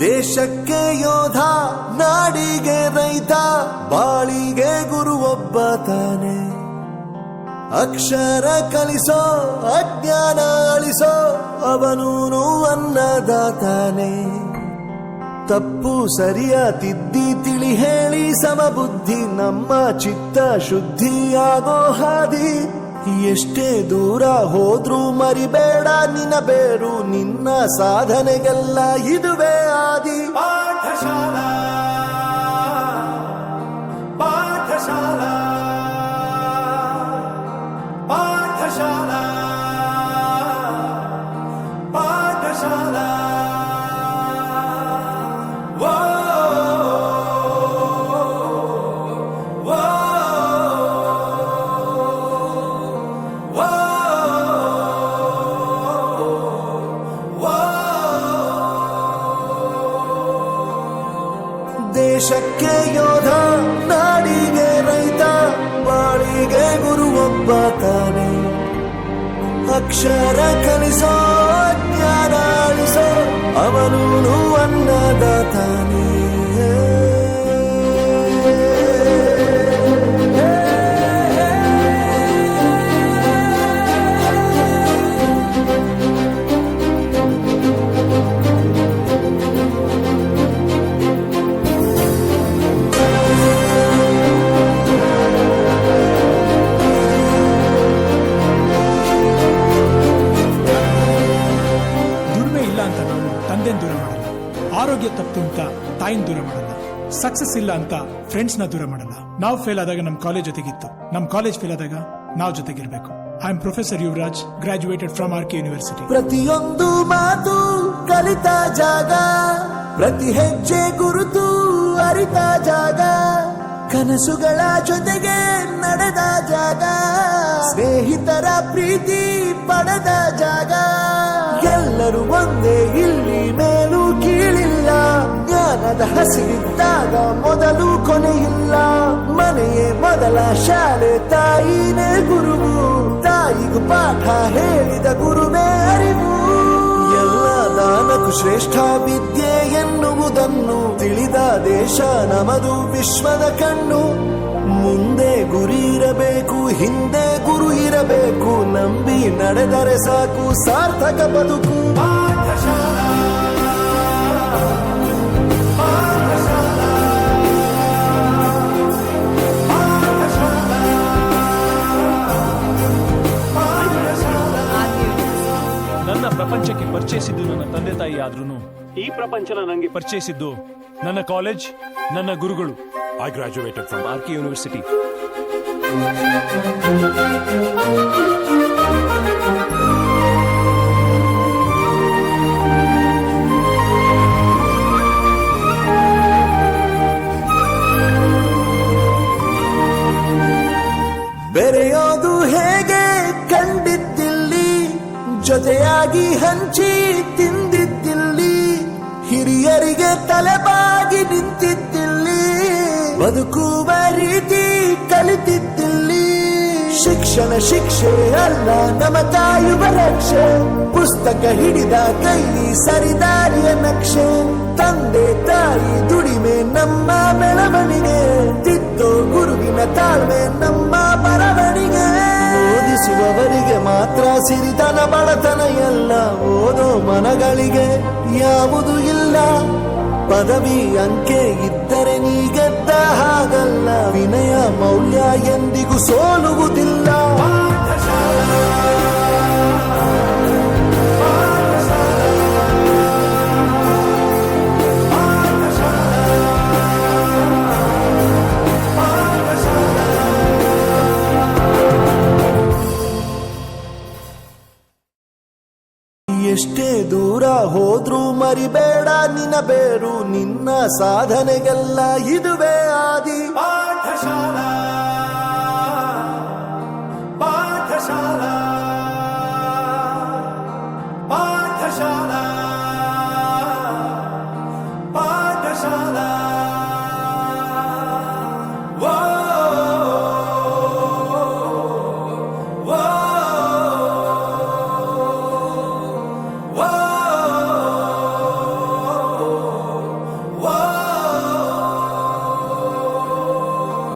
ದೇಶಕ್ಕೆ ಯೋಧ, ನಾಡಿಗೆ ರೈತ, ಬಾಳಿಗೆ ಗುರು ಒಬ್ಬ ತಾನೆ. ಅಕ್ಷರ ಕಲಿಸೋ, ಅಜ್ಞಾನ ಅಳಿಸೋ, ಅವನೂನು ಅನ್ನದಾತಾನೆ. ತಪ್ಪು ಸರಿಯ ತಿದ್ದಿ ತಿಳಿ ಹೇಳಿ ಸಮಬುದ್ಧಿ, ನಮ್ಮ ಚಿತ್ತ ಶುದ್ಧಿಯಾಗೋ ಹಾದಿ. ಎಷ್ಟೇ ದೂರ ಹೋದ್ರೂ ಮರಿಬೇಡ ನಿನ್ನ ಬೇರು, ನಿನ್ನ ಸಾಧನೆಗೆಲ್ಲ ಇದುವೇ ಆದಿ. ಪಾಠಶಾಲಾ ಪಾಠಶಾಲಾ ಪಾಠಶಾಲಾ ಪಾಠಶಾಲಾ. ದೇಶಕ್ಕೆ ಯೋಧ, ನಾಡಿಗೆ ರೈತ, ಬಾಳಿಗೆ ಗುರು ಒಬ್ಬ ತಾನೆ. ಅಕ್ಷರ ಕಲಿಸೋ, ಜ್ಞಾನ ಅಳಿಸೋ, ಅವನೂನು ಅನ್ನದಾತಾನೆ. ದೂರ ಮಾಡಲ್ಲ, ಆರೋಗ್ಯ ತಪ್ಪು ಅಂತ ತಾಯಿನ ದೂರ ಮಾಡಲ್ಲ, ಸಕ್ಸಸ್ ಇಲ್ಲ ಅಂತ ಫ್ರೆಂಡ್ಸ್ ನ ದೂರ ಮಾಡಲ್ಲ. ನಾವು ಫೇಲ್ ಆದಾಗ ನಮ್ ಕಾಲೇಜ್ ಜೊತೆಗಿತ್ತು, ನಮ್ ಕಾಲೇಜ್ ಫೇಲ್ ಆದಾಗ ನಾವು ಜೊತೆಗಿರ್ಬೇಕು. I am professor Yuvaraj, graduated from RK university. ಪ್ರತಿಯೊಂದು ಮಾತು ಕಲಿತ ಜಾಗ, ಪ್ರತಿ ಹೆಜ್ಜೆ ಗುರುತು ಅರಿತ ಜಾಗ, ಕನಸುಗಳ ಜೊತೆಗೆ ನಡೆದ ಜಾಗ, ಸ್ನೇಹಿತರ ಪ್ರೀತಿ ಪಡೆದ ಜಾಗ. ಎಲ್ಲರೂ ಒಂದೇ, ಇಲ್ಲಿ ಮೇಲೂ ಕೀಳಿಲ್ಲ, ಜ್ಞಾನದ ಹಸಿರಿದ್ದಾಗ ಮೊದಲು ಕೊನೆಯಿಲ್ಲ. ಮನೆಯೇ ಮೊದಲ ಶಾಲೆ, ತಾಯಿನೇ ಗುರುವು, ತಾಯಿಗೂ ಪಾಠ ಹೇಳಿದ ಗುರುವೇ ಅರಿವು. ಎಲ್ಲ ದಾನಕ್ಕೂ ಶ್ರೇಷ್ಠ ವಿದ್ಯೆ ಎನ್ನುವುದನ್ನು ತಿಳಿದ ದೇಶ ನಮದು, ವಿಶ್ವದ ಕಣ್ಣು. ಮುಂದೆ ಗುರಿ ಇರಬೇಕು, ಹಿಂದೆ ಗುರು ಇರಬೇಕು, ನಂಬಿ ನಡೆದರೆ ಸಾಕು ಸಾರ್ಥಕ ಬದುಕು. ಪಾಠಶಾಲಾ ಪಾಠಶಾಲಾ ಪಾಠಶಾಲಾ. ನನ್ನ ಪ್ರಪಂಚಕ್ಕೆ ಪರಿಚಯಿಸಿದ್ದು ನನ್ನ ತಂದೆ ತಾಯಿ ಆದ್ರೂ ಈ ಪ್ರಪಂಚನ ನನಗೆ ಪರಿಚಯಿಸಿದ್ದು ನನ್ನ ಕಾಲೇಜ್, ನನ್ನ ಗುರುಗಳು. I graduated from RK University. ಬೆರೆಯೋದು ಹೇಗೆ ಕಂಡಿದ್ದಿಲ್ಲಿ, ಜೊತೆಯಾಗಿ ಹಂಚಿ ತಿಂದಿದ್ದಿಲ್ಲಿ, ಹಿರಿಯರಿಗೆ ತಲೆಬಾಗಿ ನಿಂತಿದ್ದಿಲ್ಲಿ, ಬದುಕುವ ರೀತಿ ಕಲಿತಿದ್ದಿಲ್ಲಿ. ಶಿಕ್ಷಣ ಶಿಕ್ಷೆ ಅಲ್ಲ, ನಮ ಕಾಯುವ ರಕ್ಷೆ, ಪುಸ್ತಕ ಹಿಡಿದ ಕೈ ಸರಿದಾರಿಯ ನಕ್ಷೆ. ತಂದೆ ತಾಯಿ ದುಡಿಮೆ ನಮ್ಮ ಬೆಳವಣಿಗೆ, ತಿದ್ದೋ ಗುರುವಿನ ತಾಳ್ಮೆ ನಮ್ಮ ಬರವಣಿಗೆ. ಓದಿಸುವವರಿಗೆ ಮಾತ್ರ ಸಿರಿತನ ಬಡತನ ಎಲ್ಲ, ಓದೋ ಮನಗಳಿಗೆ ಯಾವುದು ಇಲ್ಲ. ಪದವಿ ಅಂಕೆ ಇದ್ದರೆ ನೀ ಗೆದ್ದ ಹಾಗಲ್ಲ, ವಿನಯ ಮೌಲ್ಯ ಎಂದಿಗೂ ಸೋಲುವುದಿಲ್ಲ. ಎಷ್ಟೇ ದೂರ ಹೋದ್ರೂ ಮರಿಬೇಡ ನಿನ್ನ ಬೇರು, ನಿನ್ನ ಸಾಧನೆಗೆಲ್ಲ ಇದುವೇ ಆದಿ. ಪಾಠಶಾಲಾ